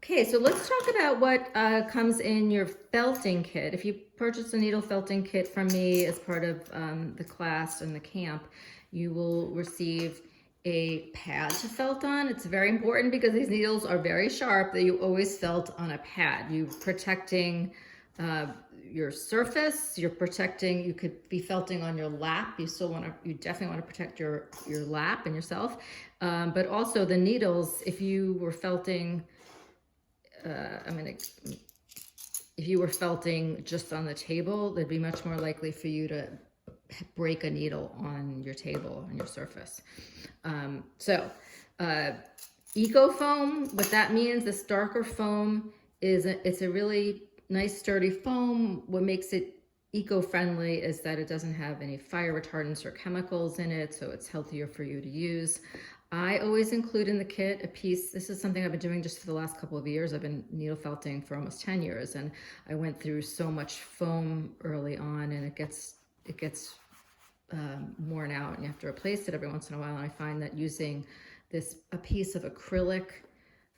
Okay, so let's talk about what comes in your felting kit. If you purchase a needle felting kit from me as part of the class and the camp, you will receive a pad to felt on. It's very important because these needles are very sharp that you always felt on a pad. You're protecting your surface, you're protecting, you could be felting on your lap. You definitely want to protect your lap and yourself. But also the needles, if you were felting, if you were felting just on the table, they'd be much more likely for you to break a needle on your table, on your surface. Eco foam, what that means, this darker foam it's a really nice sturdy foam. What makes it eco-friendly is that it doesn't have any fire retardants or chemicals in it, so it's healthier for you to use. I always include in the kit a piece. This is something I've been doing just for the last couple of years. I've been needle felting for almost 10 years, and I went through so much foam early on, and it gets worn out, and you have to replace it every once in a while. And I find that using a piece of acrylic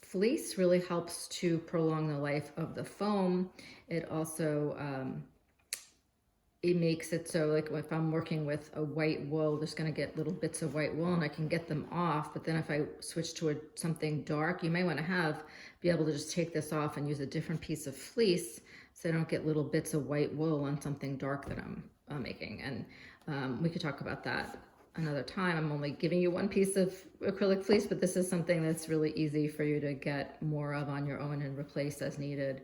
fleece really helps to prolong the life of the foam. It also it makes it so, like, if I'm working with a white wool, there's going to get little bits of white wool and I can get them off. But then if I switch to something dark, you may want to be able to just take this off and use a different piece of fleece so I don't get little bits of white wool on something dark that I'm making. And we could talk about that another time. I'm only giving you one piece of acrylic fleece, but this is something that's really easy for you to get more of on your own and replace as needed.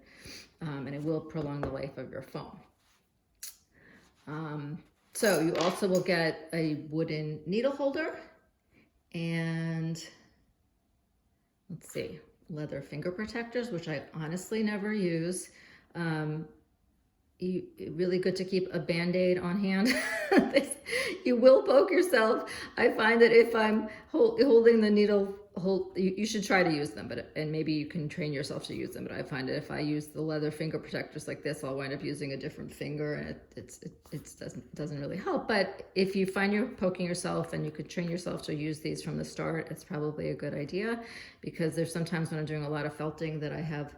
And it will prolong the life of your foam. So you also will get a wooden needle holder and let's see, leather finger protectors, which I honestly never use. Really good to keep a Band-Aid on hand. You will poke yourself. I find that if I'm holding the needle, you should try to use them, and maybe you can train yourself to use them. But I find that if I use the leather finger protectors like this, I'll wind up using a different finger, and it doesn't really help. But if you find you're poking yourself and you could train yourself to use these from the start, it's probably a good idea, because there's sometimes when I'm doing a lot of felting that I have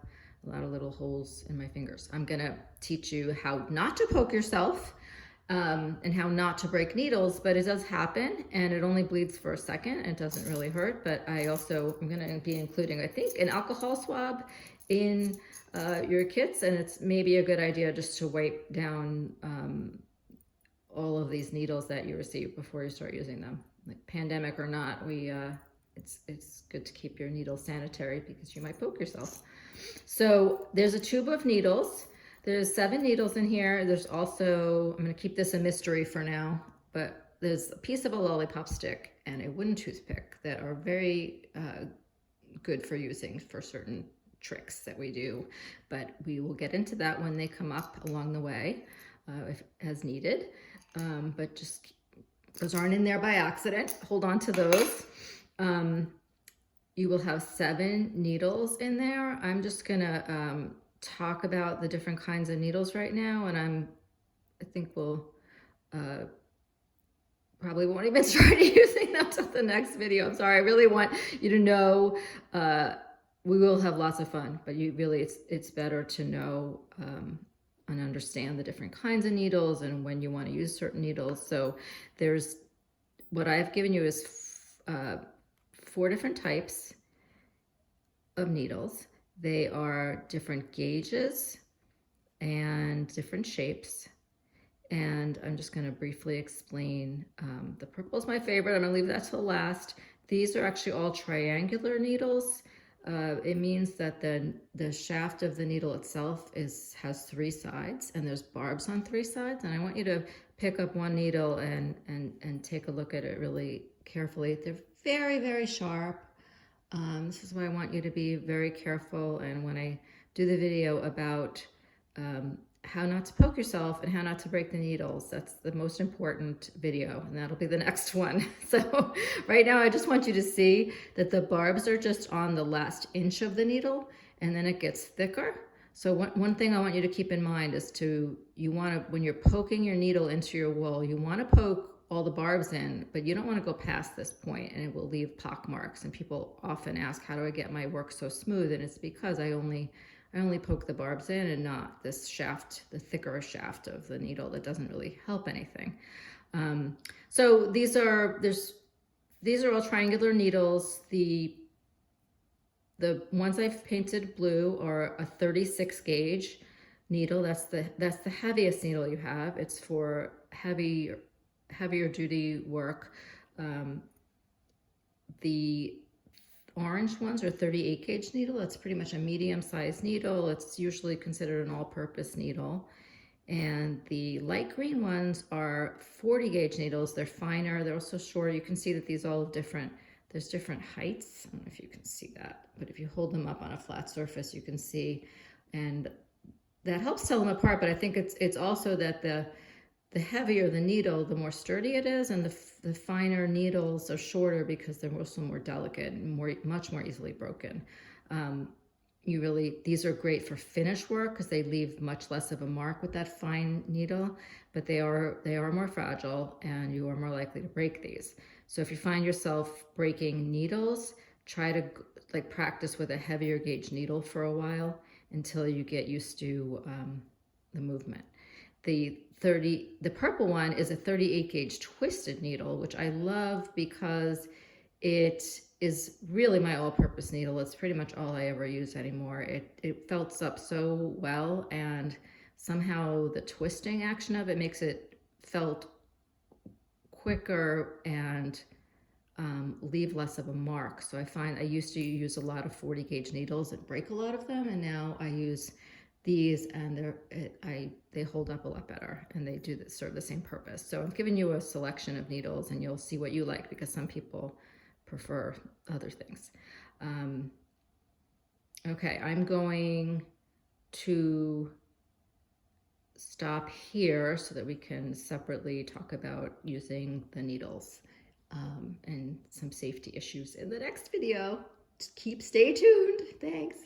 a lot of little holes in my fingers. I'm gonna teach you how not to poke yourself and how not to break needles, but it does happen and it only bleeds for a second and it doesn't really hurt. But I'm gonna be including, I think, an alcohol swab in your kits, and it's maybe a good idea just to wipe down all of these needles that you receive before you start using them. Like, pandemic or not, it's good to keep your needles sanitary because you might poke yourself. So there's a tube of needles. There's 7 needles in here. There's also, I'm going to keep this a mystery for now, but there's a piece of a lollipop stick and a wooden toothpick that are very good for using for certain tricks that we do. But we will get into that when they come up along the way, as needed. But just, those aren't in there by accident. Hold on to those. You will have 7 needles in there. I'm just gonna talk about the different kinds of needles right now, and I think we'll probably won't even start using them till the next video. I'm sorry, I really want you to know we will have lots of fun, but it's better to know and understand the different kinds of needles and when you want to use certain needles. So what I've given you is 4 different types of needles. They are different gauges and different shapes. And I'm just going to briefly explain. The purple is my favorite. I'm going to leave that till last. These are actually all triangular needles. It means that the shaft of the needle itself has 3 sides, and there's barbs on 3 sides. And I want you to pick up one needle and take a look at it really carefully. They're very, very sharp. This is why I want you to be very careful. And when I do the video about how not to poke yourself and how not to break the needles, that's the most important video, and that'll be the next one. So right now I just want you to see that the barbs are just on the last inch of the needle, and then it gets thicker. So one thing I want you to keep in mind is when you're poking your needle into your wool, you want to poke all the barbs in, but you don't want to go past this point and it will leave pock marks. And people often ask, how do I get my work so smooth? And it's because I only poke the barbs in and not this shaft, the thicker shaft of the needle that doesn't really help anything. So these are all triangular needles. The ones I've painted blue are a 36 gauge needle. That's the heaviest needle you have. It's for heavier duty work. The orange ones are 38 gauge needle. That's pretty much a medium sized needle. It's usually considered an all-purpose needle. And the light green ones are 40 gauge needles. They're finer. They're also shorter. You can see that these all have there's different heights. I don't know if you can see that, but if you hold them up on a flat surface, you can see, and that helps tell them apart. But I think it's also that the heavier the needle, the more sturdy it is, and the finer needles are shorter because they're also more delicate and much more easily broken. These are great for finish work because they leave much less of a mark with that fine needle, but they are more fragile and you are more likely to break these. So if you find yourself breaking needles, try to practice with a heavier gauge needle for a while until you get used to the movement. The purple one is a 38 gauge twisted needle, which I love because it is really my all-purpose needle. It's pretty much all I ever use anymore. It felts up so well, and somehow the twisting action of it makes it felt quicker and leave less of a mark. So I find I used to use a lot of 40 gauge needles and break a lot of them, and now I use these and they hold up a lot better, and they serve the same purpose. So I'm giving you a selection of needles and you'll see what you like, because some people prefer other things. Okay, I'm going to stop here so that we can separately talk about using the needles and some safety issues in the next video. Stay tuned. Thanks.